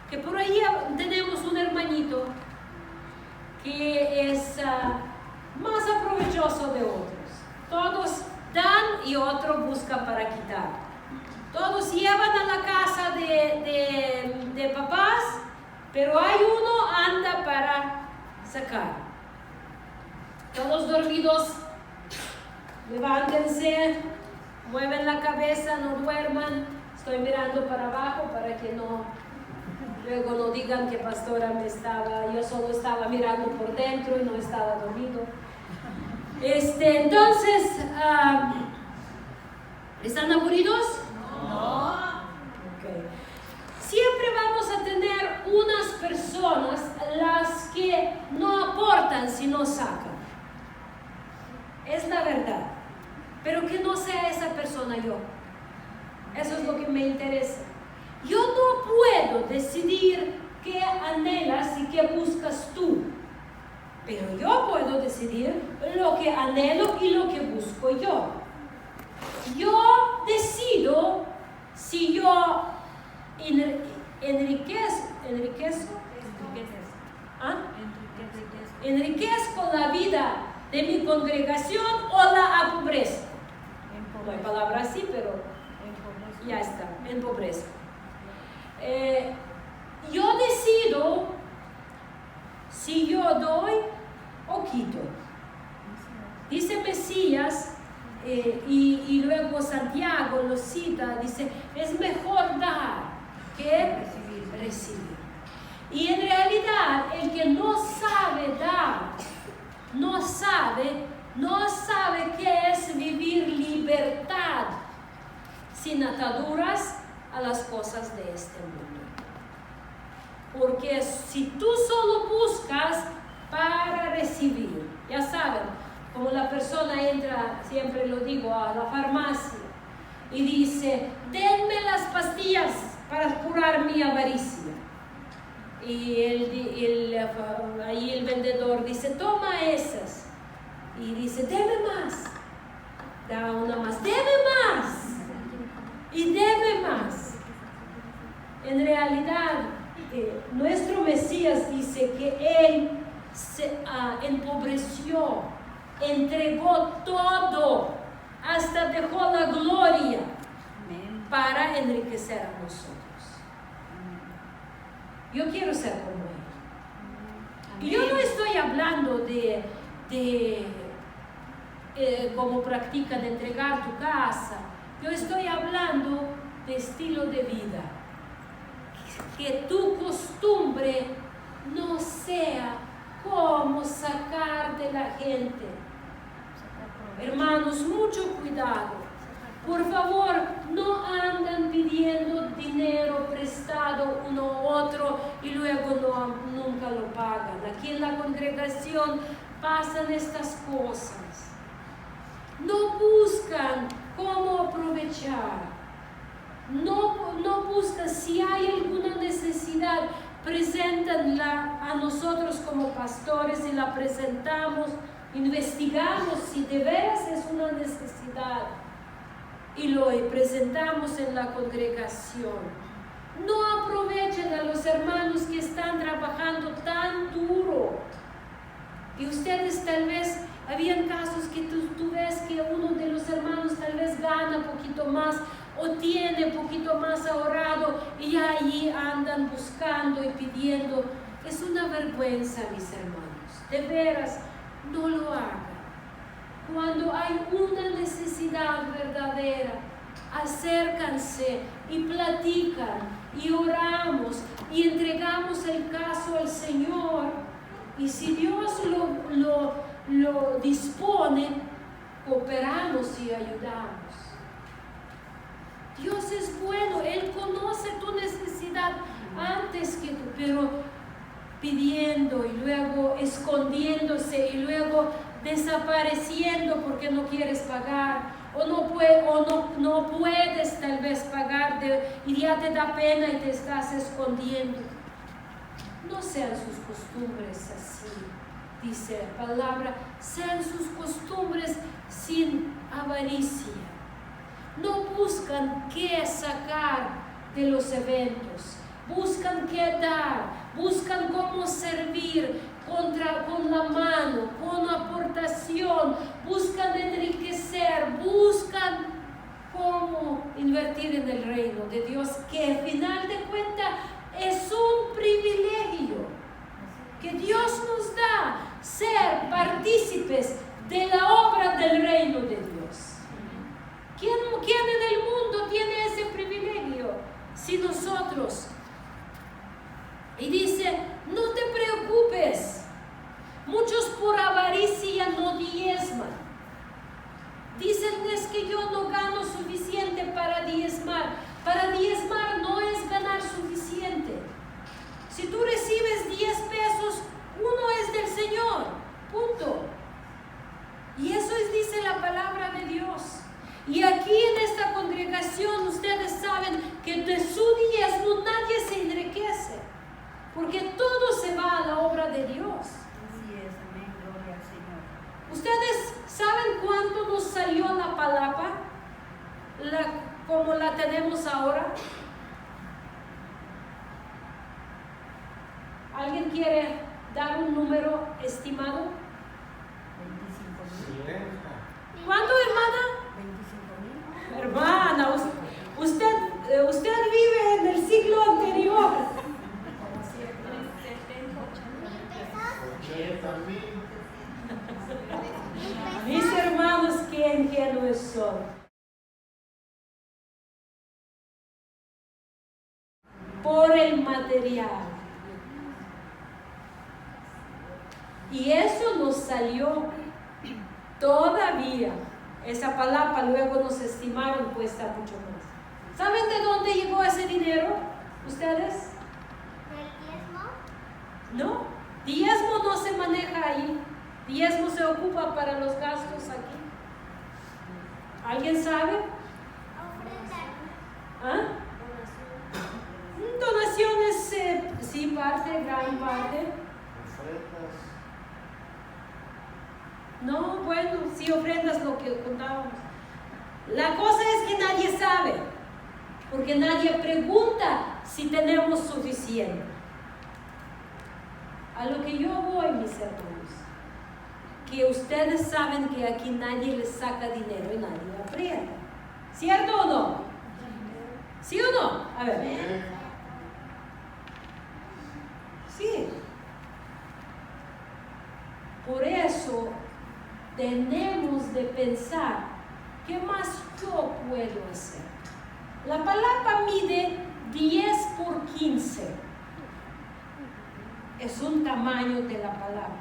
que por ahí tenemos un hermanito que es más aprovechoso de otros. Todos dan y otro busca para quitar. Todos llevan a la casa de papás, pero hay uno anda para sacar. Todos dormidos, levántense, mueven la cabeza, no duerman. Estoy mirando para abajo para que luego no digan que pastora yo solo estaba mirando por dentro y no estaba dormido. Entonces, ¿están aburridos? No. Okay. Siempre vamos a tener unas personas las que no aportan sino sacan. Es la verdad. Pero que no sea esa persona yo. Eso es lo que me interesa. Yo no puedo decidir qué anhelas y qué buscas tú. Pero yo puedo decidir lo que anhelo y lo que busco yo. Yo decido si yo enriquezco la vida de mi congregación o la empobrezco. No hay palabra así, pero ya está, empobrezco. Yo decido si yo doy o quito. Dice Mesías, y luego Santiago lo cita, dice, es mejor dar que recibir. Y en realidad, el que no sabe dar, no sabe qué es vivir libertad sin ataduras a las cosas de este mundo. Porque si tú solo buscas para recibir, ya saben, como la persona entra, siempre lo digo, a la farmacia y dice, denme las pastillas para curar mi avaricia. Y ahí el vendedor dice, toma esas. Y dice, deme más. Da una más, deme más. Y deme más. En realidad, nuestro Mesías dice que Él se empobreció, entregó todo, hasta dejó la gloria para enriquecer a nosotros. Yo quiero ser como Él. Y yo no estoy hablando de cómo practican entregar tu casa. Yo estoy hablando de estilo de vida. Que tu costumbre no sea cómo sacar de la gente. Hermanos, mucho cuidado. Por favor, no andan pidiendo dinero prestado uno a otro y luego nunca lo pagan. Aquí en la congregación pasan estas cosas. No buscan cómo aprovechar. No buscan, si hay alguna necesidad, preséntanla a nosotros como pastores y la presentamos, investigamos si de veras es una necesidad y lo presentamos en la congregación. No aprovechen a los hermanos que están trabajando tan duro. Y ustedes tal vez, habían casos que tú ves que uno de los hermanos tal vez gana un poquito más o tiene un poquito más ahorrado y allí andan buscando y pidiendo. Es una vergüenza, mis hermanos. De veras, no lo hagan. Cuando hay una necesidad verdadera, acércanse y platican y oramos y entregamos el caso al Señor. Y si Dios lo dispone, cooperamos y ayudamos. Dios es bueno, Él conoce tu necesidad antes que tú, pero pidiendo y luego escondiéndose y luego desapareciendo porque no quieres pagar o no puedes tal vez pagar y ya te da pena y te estás escondiendo. No sean sus costumbres así, dice la palabra, sean sus costumbres sin avaricia. No buscan qué sacar de los eventos, buscan qué dar, buscan cómo servir con la mano, con aportación, buscan enriquecer, buscan cómo invertir en el reino de Dios, que al final de cuentas es un privilegio que Dios nos da, ser partícipes de la obra del reino de Dios. ¿Quién en el mundo tiene ese privilegio? Si nosotros. Y dice, no te preocupes. Muchos por avaricia no diezman. Dicen, es que yo no gano suficiente para diezmar. Para diezmar no es ganar suficiente. Si tú recibes 10 pesos, uno es del Señor. Punto. Y eso dice la palabra de Dios. Y aquí en esta congregación ustedes saben que de su diezmo nadie se enriquece, porque todo se va a la obra de Dios. Así es, amén, gloria al Señor. ¿Ustedes saben cuánto nos salió la palapa? Como la tenemos ahora. ¿Alguien quiere dar un número estimado? 25,000. ¿Cuánto, hermana? 25,000. Hermana, usted vive en el siglo anterior. 80,000. Mis hermanos, qué ingenuos son. Por el material. Y eso nos salió todavía. Esa palapa luego nos estimaron cuesta mucho más. ¿Saben de dónde llegó ese dinero? ¿Ustedes? ¿Del diezmo? No. Diezmo no se maneja ahí. Diezmo se ocupa para los gastos aquí. ¿Alguien sabe? Ofrenda. ¿Ah? Donaciones, sí, parte, gran parte. Ofrendas. No, bueno, sí, ofrendas lo que contábamos. La cosa es que nadie sabe, porque nadie pregunta si tenemos suficiente. A lo que yo voy, mis hermanos, que ustedes saben que aquí nadie les saca dinero y nadie aprieta. ¿Cierto o no? ¿Sí o no? A ver. Sí. Por eso tenemos de pensar, ¿qué más yo puedo hacer? La palapa mide 10 por 15. Es un tamaño de la palapa.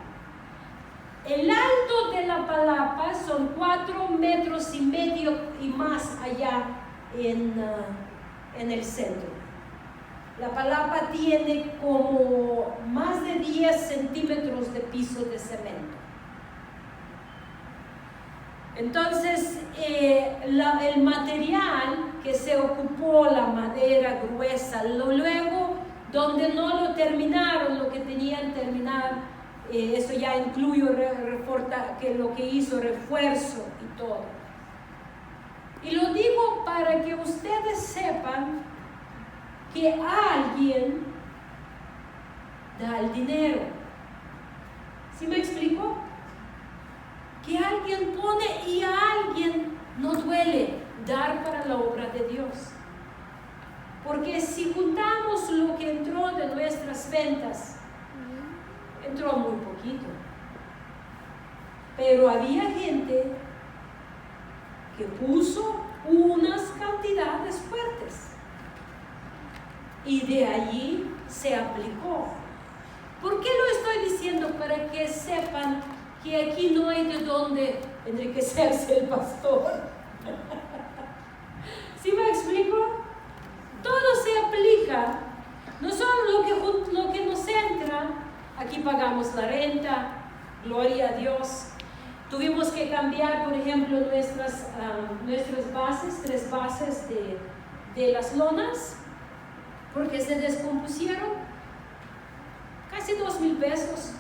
El alto de la palapa son 4,5 metros y más allá en el centro. La palapa tiene como más de 10 centímetros de piso de cemento. Entonces, el material que se ocupó, la madera gruesa, luego donde no lo terminaron, lo que tenían que terminar, eso ya incluye lo que hizo refuerzo y todo. Y lo digo para que ustedes sepan que alguien da el dinero. ¿Sí me explico? Que alguien pone y a alguien no duele dar para la obra de Dios. Porque si juntamos lo que entró de nuestras ventas, entró muy poquito. Pero había gente que puso unas cantidades fuertes. Y de allí se aplicó. ¿Por qué lo estoy diciendo? Para que sepan que aquí no hay de dónde enriquecerse el pastor. ¿Sí me explico? Todo se aplica. No solo lo que nos entra, aquí pagamos la renta, gloria a Dios. Tuvimos que cambiar, por ejemplo, nuestras bases, 3 bases de las lonas, porque se descompusieron. Casi 2,000 pesos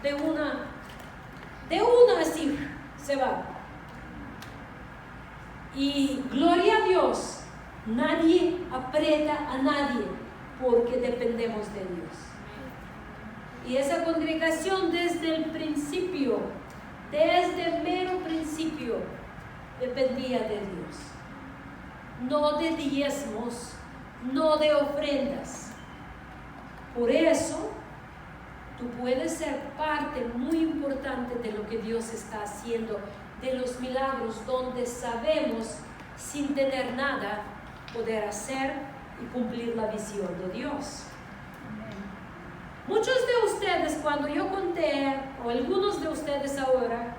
de una así se va. Y gloria a Dios, nadie aprieta a nadie porque dependemos de Dios. Y esa congregación desde el principio, desde el mero principio, dependía de Dios. No de diezmos, no de ofrendas. Por eso, tú puedes ser parte muy importante de lo que Dios está haciendo, de los milagros, donde sabemos, sin tener nada, poder hacer y cumplir la visión de Dios. Muchos de ustedes, cuando yo conté, o algunos de ustedes ahora,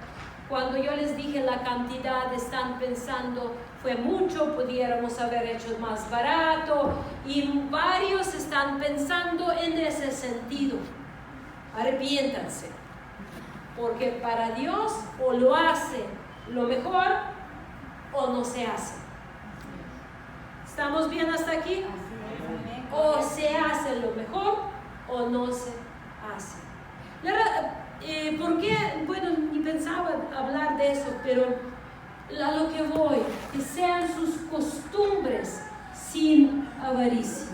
cuando yo les dije la cantidad, están pensando, fue mucho, pudiéramos haber hecho más barato, y varios están pensando en ese sentido. Arrepiéntanse, porque para Dios o lo hace lo mejor o no se hace. ¿Estamos bien hasta aquí? O se hace lo mejor o no se hace. ¿Por qué? Bueno, ni pensaba hablar de eso, pero a lo que voy, que sean sus costumbres sin avaricia.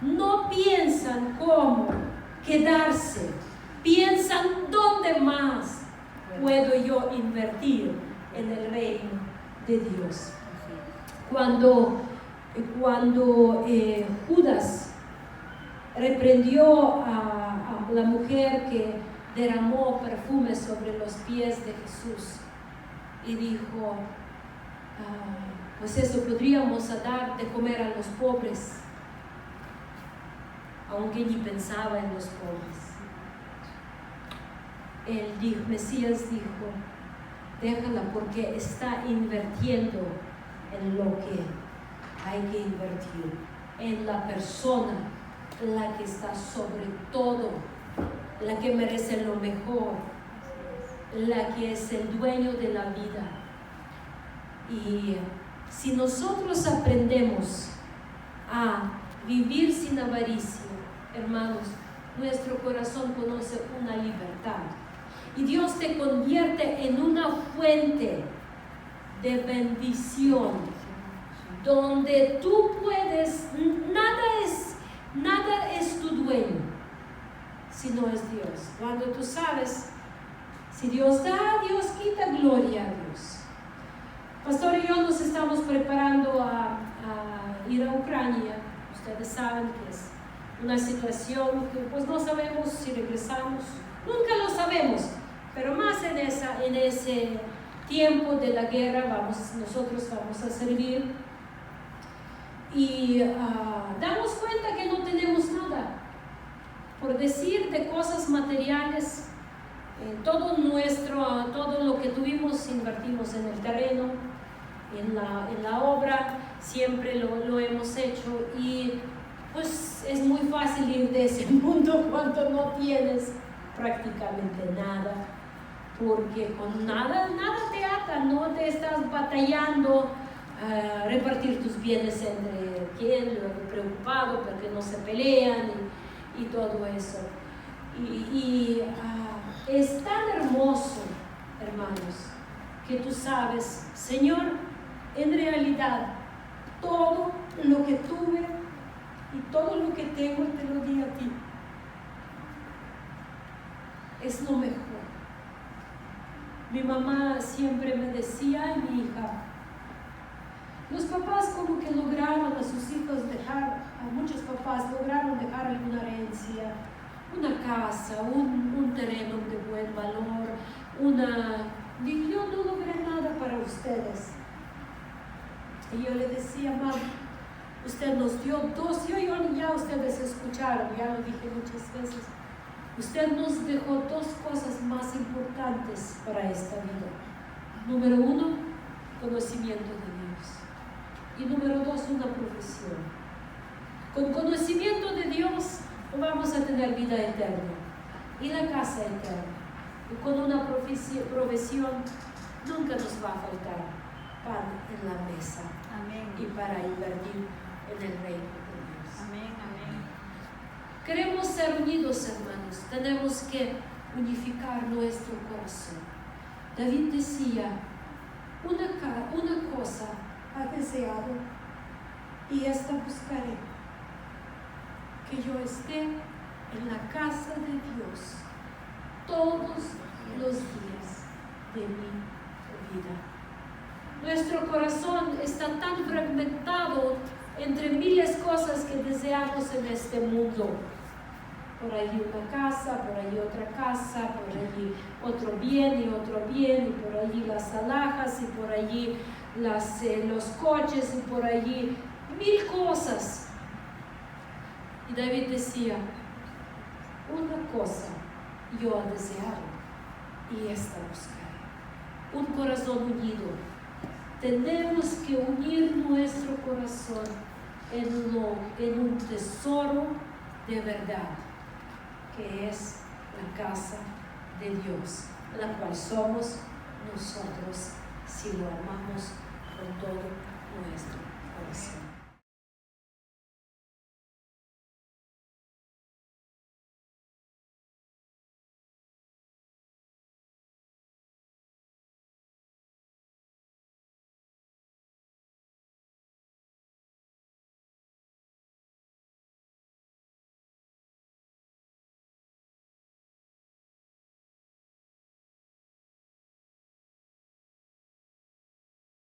No piensan cómo quedarse, piensan dónde más puedo yo invertir en el reino de Dios. Cuando Judas reprendió a la mujer que derramó perfume sobre los pies de Jesús y dijo, pues eso podríamos dar de comer a los pobres, aunque ni pensaba en los pobres. Mesías dijo, déjala porque está invirtiendo en lo que hay que invertir, en la persona, la que está sobre todo, la que merece lo mejor, la que es el dueño de la vida. Y si nosotros aprendemos a vivir sin avaricia, hermanos, nuestro corazón conoce una libertad. Y Dios te convierte en una fuente de bendición, donde tú puedes, nada es tu dueño, si no es Dios. Cuando tú sabes, si Dios da, Dios quita, gloria a Dios. Pastor y yo nos estamos preparando a ir a Ucrania. Ustedes saben que es una situación que pues no sabemos si regresamos, nunca lo sabemos, pero más en ese tiempo de la guerra nosotros vamos a servir y damos cuenta que no tenemos nada, por decir de cosas materiales. Todo lo que tuvimos invertimos en el terreno, en la obra, siempre lo hemos hecho, y pues es muy fácil ir de ese mundo cuando no tienes prácticamente nada, porque con nada te ata, no te estás batallando a repartir tus bienes entre quién, luego preocupado porque no se pelean y todo eso. Es tan hermoso, hermanos, que tú sabes, Señor, en realidad todo lo que tuve y todo lo que tengo te lo di a ti. Es lo mejor. Mi mamá siempre me decía, ay, mi hija, los papás como que lograron a sus hijos a muchos papás lograron dejar alguna herencia, una casa, un terreno de buen valor, yo no logré nada para ustedes. Y yo le decía, mamá, usted nos dio dos, ya ustedes escucharon, ya lo dije muchas veces, usted nos dejó 2 cosas más importantes para esta vida. Número 1, conocimiento de Dios. Y número 2, una profesión. Con conocimiento de Dios vamos a tener vida eterna. y la casa eterna. Y con una provisión nunca nos va a faltar pan en la mesa Amén. y para invertir en el reino de Dios. Amén, amén. Queremos ser unidos, hermanos. Tenemos que unificar nuestro corazón. David decía, una cosa ha deseado y esta buscaré, que yo esté en la casa de Dios todos los días de mi vida. Nuestro corazón está tan fragmentado entre miles de cosas que deseamos en este mundo. Por allí una casa, por allí otra casa, por allí otro bien, y por allí las alhajas, y por allí los coches, y por allí mil cosas. Y David decía, una cosa yo he deseado, y esta buscaré: un corazón unido. Tenemos que unir nuestro corazón en un tesoro de verdad, que es la casa de Dios, la cual somos nosotros si lo amamos con todo nuestro corazón.